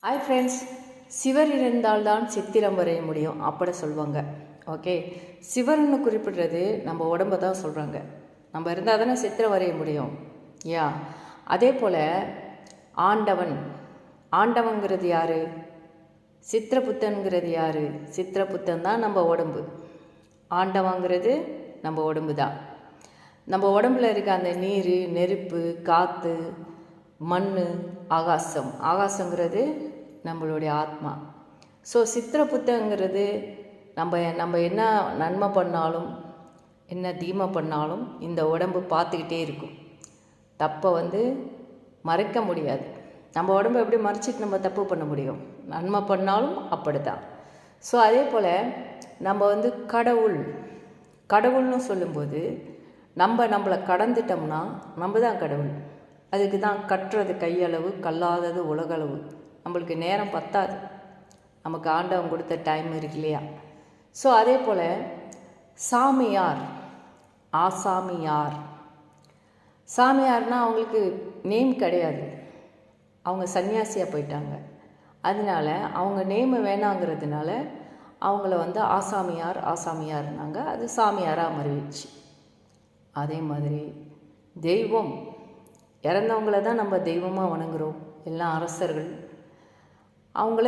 Hi friends, சிவர் இருந்தால்தான் சித்திரம் வரைய முடியும் அப்படி சொல்லுவாங்க. ஓகே, சிவர்னு குறிப்பிடுறது நம்ம உடம்பை தான் சொல்கிறாங்க. நம்ம இருந்தால் தானே சித்திரம் வரைய முடியும். யா, அதே போல் ஆண்டவன், ஆண்டவங்கிறது யார்? சித்திரபுத்தன்கிறது யார்? சித்திரபுத்தன் தான் நம்ம உடம்பு. ஆண்டவங்கிறது நம்ம உடம்பு தான். நம்ம உடம்புல இருக்க அந்த நீர், நெருப்பு, காற்று, மண், ஆகாசம், ஆகாசங்கிறது நம்மளுடைய ஆத்மா. ஸோ சித்திரபுத்தங்கிறது நம்ம என்ன நன்மை பண்ணாலும் என்ன தீமை பண்ணாலும் இந்த உடம்பு பார்த்துக்கிட்டே இருக்கும். தப்பை மறைக்க முடியாது. நம்ம உடம்பை எப்படி மறைச்சிட்டு நம்ம தப்பு பண்ண முடியும்? நன்மை பண்ணாலும் அப்படி தான். ஸோ அதே போல் நம்ம கடவுள்னு சொல்லும்போது நம்மளை கடந்துட்டோம்னா நம்ம தான் கடவுள். அதுக்கு தான் கட்டுறது கையளவு, கல்லாதது உலகளவு. நம்மளுக்கு நேரம் பத்தாது, நமக்கு ஆண்டவன் கொடுத்த டைம் இருக்கு இல்லையா? ஸோ அதே போல் சாமியார், ஆசாமியார். சாமியார்னால் அவங்களுக்கு நேம் கிடையாது, அவங்க சன்னியாசியாக போயிட்டாங்க. அதனால அவங்க நேம் வேணாங்கிறதுனால அவங்கள ஆசாமியார்னாங்க. அது சாமியாராக மாறிடுச்சு. அதே மாதிரி தெய்வம், இறந்தவங்கள தான் நம்ம தெய்வமாக வணங்குகிறோம். எல்லாம் அரசர்கள், அவங்கள